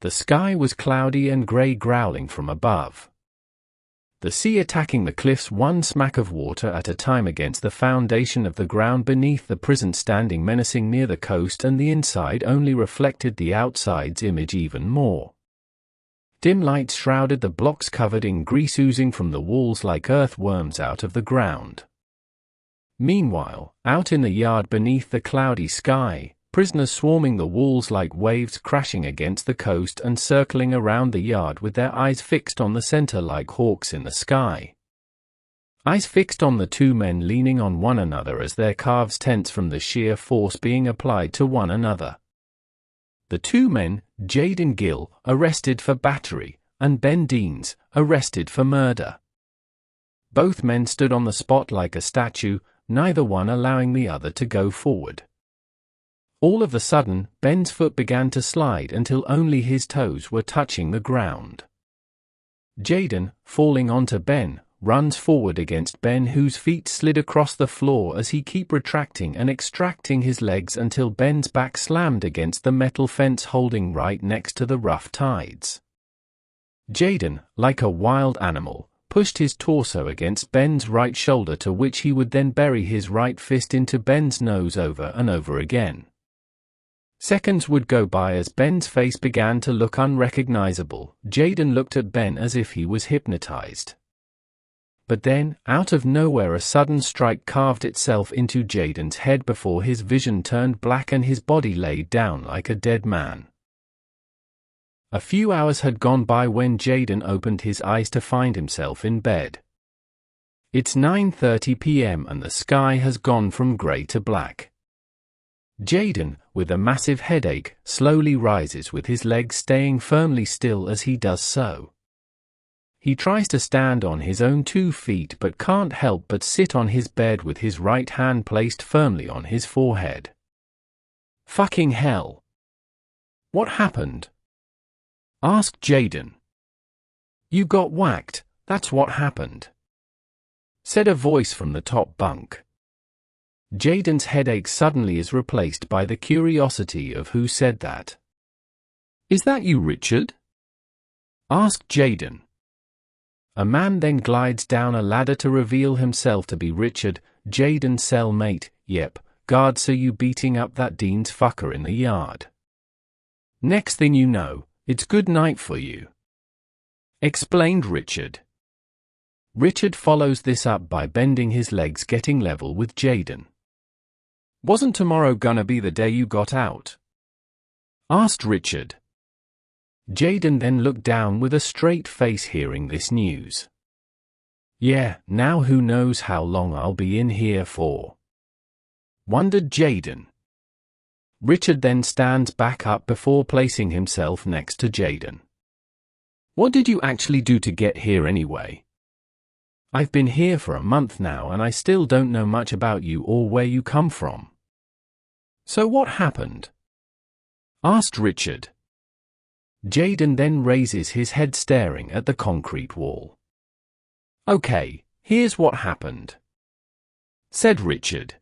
The sky was cloudy and grey, growling from above. The sea attacking the cliffs, one smack of water at a time against the foundation of the ground beneath the prison, standing menacing near the coast, and the inside only reflected the outside's image even more. Dim lights shrouded the blocks, covered in grease oozing from the walls like earthworms out of the ground. Meanwhile, out in the yard beneath the cloudy sky, prisoners swarming the walls like waves, crashing against the coast and circling around the yard with their eyes fixed on the center like hawks in the sky. Eyes fixed on the two men leaning on one another as their calves tense from the sheer force being applied to one another. The two men, Jayden Gill, arrested for battery, and Ben Deans, arrested for murder. Both men stood on the spot like a statue, neither one allowing the other to go forward. All of a sudden, Ben's foot began to slide until only his toes were touching the ground. Jayden, falling onto Ben, runs forward against Ben, whose feet slid across the floor as he kept retracting and extracting his legs until Ben's back slammed against the metal fence holding right next to the rough tides. Jayden, like a wild animal, pushed his torso against Ben's right shoulder, to which he would then bury his right fist into Ben's nose over and over again. Seconds would go by as Ben's face began to look unrecognizable. Jayden looked at Ben as if he was hypnotized. But then, out of nowhere, a sudden strike carved itself into Jayden's head before his vision turned black and his body laid down like a dead man. A few hours had gone by when Jayden opened his eyes to find himself in bed. It's 9:30 p.m. and the sky has gone from grey to black. Jayden, with a massive headache, slowly rises with his legs staying firmly still as he does so. He tries to stand on his own 2 feet but can't help but sit on his bed with his right hand placed firmly on his forehead. Fucking hell. What happened? Asked Jayden. You got whacked, that's what happened, said a voice from the top bunk. Jayden's headache suddenly is replaced by the curiosity of who said that. Is that you, Richard? Asked Jayden. A man then glides down a ladder to reveal himself to be Richard, Jayden's cellmate. Yep, guard, so you beating up that Dean's fucker in the yard. Next thing you know, it's good night for you, explained Richard. Richard follows this up by bending his legs, getting level with Jayden. Wasn't tomorrow gonna be the day you got out? Asked Richard. Jayden then looked down with a straight face hearing this news. Yeah, now who knows how long I'll be in here for, wondered Jayden. Richard then stands back up before placing himself next to Jayden. What did you actually do to get here anyway? I've been here for a month now and I still don't know much about you or where you come from. So what happened? Asked Richard. Jayden then raises his head, staring at the concrete wall. Okay, here's what happened, said Richard.